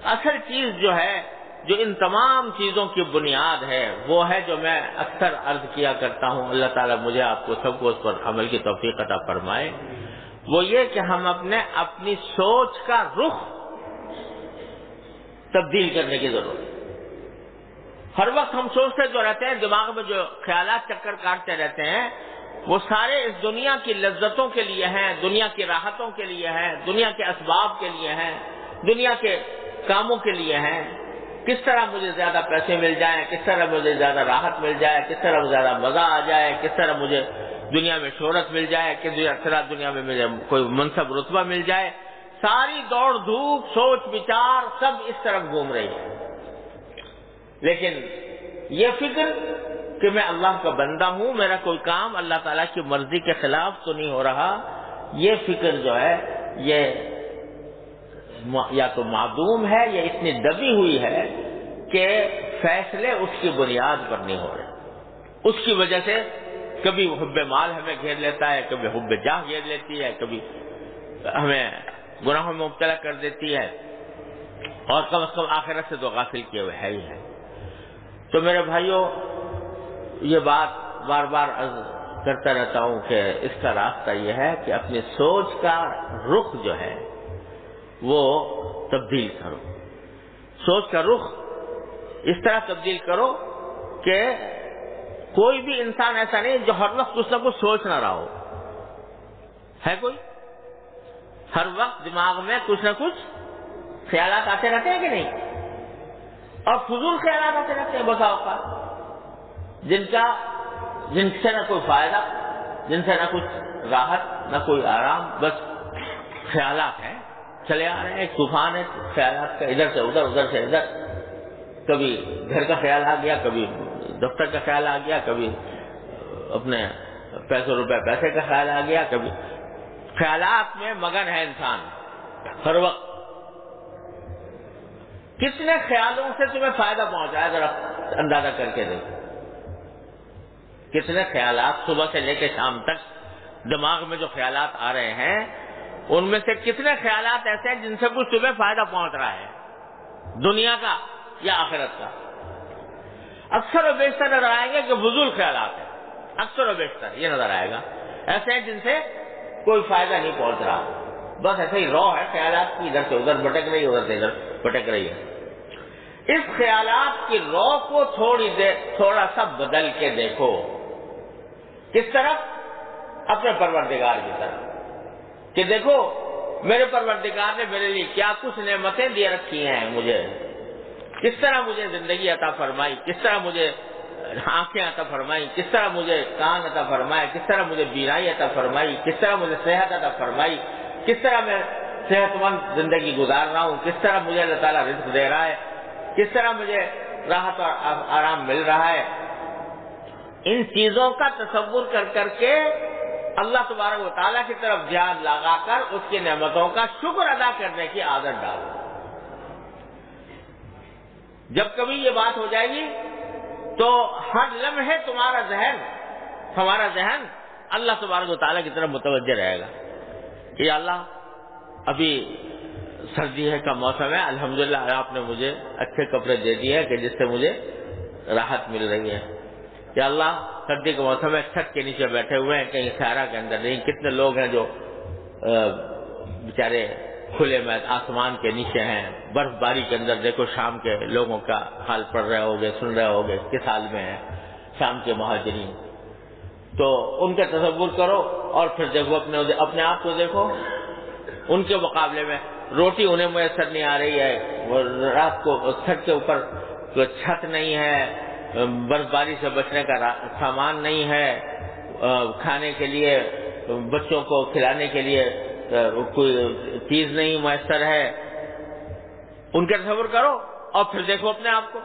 اصل چیز جو ہے، جو ان تمام چیزوں کی بنیاد ہے، وہ ہے جو میں اکثر عرض کیا کرتا ہوں، اللہ تعالیٰ مجھے آپ کو سب کو اس پر عمل کی توفیق عطا فرمائے، وہ یہ کہ ہم اپنی سوچ کا رخ تبدیل کرنے کی ضرورت ہے۔ ہر وقت ہم سوچتے جو رہتے ہیں، دماغ میں جو خیالات چکر کاٹتے رہتے ہیں، وہ سارے اس دنیا کی لذتوں کے لیے ہیں، دنیا کی راحتوں کے لیے ہیں، دنیا کے اسباب کے لیے ہیں، دنیا کے کاموں کے لیے ہیں۔ کس طرح مجھے زیادہ پیسے مل جائیں، کس طرح مجھے زیادہ راحت مل جائے، کس طرح زیادہ مزہ آ جائے، کس طرح مجھے دنیا میں شہرت مل جائے، کس طرح دنیا میں مجھے کوئی منصب رتبہ مل جائے۔ ساری دوڑ دھوپ، سوچ بچار سب اس طرف گھوم رہی ہے۔ لیکن یہ فکر کہ میں اللہ کا بندہ ہوں، میرا کوئی کام اللہ تعالیٰ کی مرضی کے خلاف تو نہیں ہو رہا، یہ فکر جو ہے یہ یا تو معدوم ہے یا اتنی دبی ہوئی ہے کہ فیصلے اس کی بنیاد پر نہیں ہو رہے۔ اس کی وجہ سے کبھی حب مال ہمیں گھیر لیتا ہے، کبھی حب جاہ گھیر لیتی ہے، کبھی ہمیں گناہوں میں مبتلا کر دیتی ہے، اور کم از کم آخرت سے تو غافل کیے ہوئے ہے ہی ہے۔ تو میرے بھائیوں، یہ بات بار بار عرض کرتا رہتا ہوں کہ اس کا راستہ یہ ہے کہ اپنی سوچ کا رخ جو ہے وہ تبدیل کرو۔ سوچ کا رخ اس طرح تبدیل کرو کہ کوئی بھی انسان ایسا نہیں جو ہر وقت کچھ نہ کچھ سوچ نہ رہا ہو۔ ہے کوئی؟ ہر وقت دماغ میں کچھ نہ کچھ خیالات آتے رہتے ہیں کہ نہیں؟ اور فضول خیالات آتے رہتے ہیں بسا اوقات، جن سے نہ کوئی فائدہ، جن سے نہ کچھ راحت، نہ کوئی آرام، بس خیالات ہیں چلے آ رہے ہیں۔ ایک طوفان ہے خیالات کا، ادھر سے ادھر، ادھر سے ادھر۔ کبھی گھر کا خیال آ گیا، کبھی دفتر کا خیال آ گیا، کبھی اپنے پیسے کا خیال آ گیا، کبھی خیالات میں مگن ہے انسان ہر وقت۔ کتنے خیالوں سے تمہیں فائدہ پہنچا ہے ذرا اندازہ کر کے دیکھو۔ کتنے خیالات صبح سے لے کے شام تک دماغ میں جو خیالات آ رہے ہیں، ان میں سے کتنے خیالات ایسے ہیں جن سے کچھ تمہیں فائدہ پہنچ رہا ہے، دنیا کا یا آخرت کا؟ اکثر و بیشتر نظر آئیں گے کہ فضول خیالات ہیں، اکثر و بیشتر یہ نظر آئے گا، ایسے ہیں جن سے کوئی فائدہ نہیں پہنچ رہا، بس ایسے ہی رو ہے خیالات کی، ادھر سے ادھر بھٹک رہی ہے، ادھر سے ادھر بھٹک رہی ہے۔ اس خیالات کی رو کو تھوڑا سا بدل کے دیکھو۔ کس طرف؟ اپنے پروردگار کی طرف، کہ دیکھو میرے پروردگار نے میرے لیے کیا کچھ نعمتیں دے رکھی ہیں، مجھے کس طرح مجھے زندگی عطا فرمائی، کس طرح مجھے آنکھیں عطا فرمائی، کس طرح مجھے کان عطا فرمائے، کس طرح مجھے بینائی عطا فرمائی، کس طرح مجھے صحت عطا فرمائی، کس طرح میں صحت مند زندگی گزار رہا ہوں، کس طرح مجھے اللہ تعالیٰ رزق دے رہا ہے، کس طرح مجھے راحت اور آرام مل رہا ہے۔ ان چیزوں کا تصور کر کے اللہ تبارک و تعالیٰ کی طرف دھیان لگا کر اس کی نعمتوں کا شکر ادا کرنے کی عادت ڈالو۔ جب کبھی یہ بات ہو جائے گی تو ہر لمحے ہمارا ذہن اللہ تبارک و تعالیٰ کی طرف متوجہ رہے گا کہ یا اللہ، ابھی سردی کا موسم ہے، الحمدللہ آپ نے مجھے اچھے کپڑے دے دیے ہیں کہ جس سے مجھے راحت مل رہی ہے۔ یا اللہ، سردی کے موسم میں چھت کے نیچے بیٹھے ہوئے ہیں، کہیں سہارا کے اندر نہیں۔ کتنے لوگ ہیں جو بیچارے کھلے میں آسمان کے نیچے ہیں، برف باری کے اندر۔ دیکھو شام کے لوگوں کا حال پڑھ رہے ہوگے، سن رہے ہوگے کس حال میں ہیں شام کے مہاجرین۔ تو ان کا تصور کرو اور پھر دیکھو اپنے آپ کو دیکھو، ان کے مقابلے میں روٹی انہیں میسر نہیں آ رہی ہے، وہ رات کو چھت کے اوپر چھت نہیں ہے، برف باری سے بچنے کا سامان نہیں ہے، کھانے کے لیے بچوں کو کھلانے کے لیے کوئی چیز نہیں میسر ہے۔ ان کا تصور کرو اور پھر دیکھو اپنے آپ کو،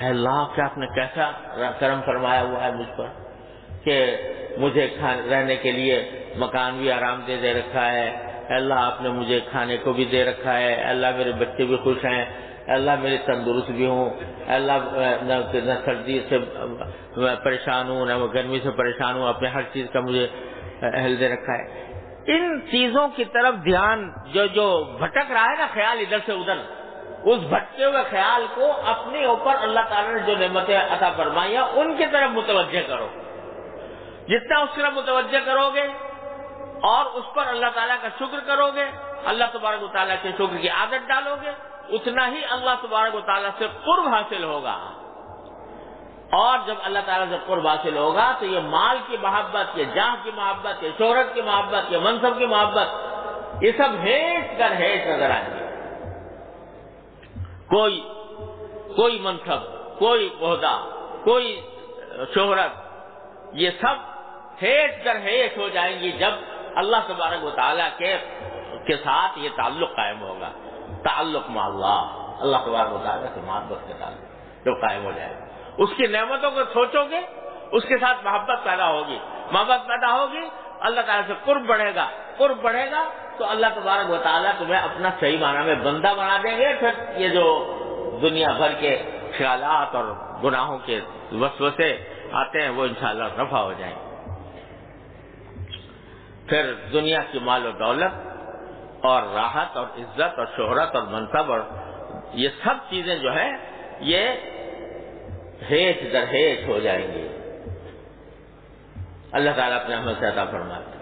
اے اللہ کیا آپ نے کیسا کرم فرمایا ہوا ہے مجھ پر کہ مجھے رہنے کے لیے مکان بھی آرام دے رکھا ہے، اے اللہ آپ نے مجھے کھانے کو بھی دے رکھا ہے، اے اللہ میرے بچے بھی خوش ہیں، اے اللہ میری تندرست بھی ہوں، اے اللہ نہ سردی سے پریشان ہوں نہ گرمی سے پریشان ہوں، اپنے ہر چیز کا مجھے اہل دے رکھا ہے۔ ان چیزوں کی طرف دھیان جو بھٹک رہا ہے نا خیال ادھر سے ادھر، اس بھٹکے ہوئے خیال کو اپنے اوپر اللہ تعالیٰ نے جو نعمتیں عطا فرمائی ہیں ان کی طرف متوجہ کرو. جتنا اس طرف متوجہ کرو گے اور اس پر اللہ تعالیٰ کا شکر کرو گے، اللہ تبارک و تعالیٰ کے شکر کی عادت ڈالو گے، اتنا ہی اللہ تبارک و تعالیٰ سے قرب حاصل ہوگا. اور جب اللہ تعالیٰ سے قرب حاصل ہوگا تو یہ مال کی محبت، یہ جاہ کی محبت، یہ شہرت کی محبت، یہ منصب کی محبت، یہ سب ہیٹ کر ہیٹ نظر آئیں گے. کوئی منصب، کوئی عہدہ، کوئی شہرت، یہ سب ہیٹ کر ہیٹ ہو جائیں گی جب اللہ تبارک و تعالیٰ کے ساتھ یہ تعلق قائم ہوگا. تعلق مع اللہ تبارک و تعالیٰ سے محبت کے تعلق جو قائم ہو جائے گا، اس کی نعمتوں کو سوچو گے، اس کے ساتھ محبت پیدا ہوگی، محبت پیدا ہوگی، اللہ تعالیٰ سے قرب بڑھے گا تو اللہ تبارک و تعالیٰ تمہیں اپنا صحیح معنی میں بندہ بنا دیں گے. پھر یہ جو دنیا بھر کے خیالات اور گناہوں کے وسوسے آتے ہیں وہ انشاءاللہ رفع ہو جائیں گے. پھر دنیا کی مال و دولت اور راحت اور عزت اور شہرت اور منصب اور یہ سب چیزیں جو ہیں یہ ہیٹ در ہیٹ ہو جائیں گی. اللہ تعالیٰ اپنے رحمت سے عطا فرمائے.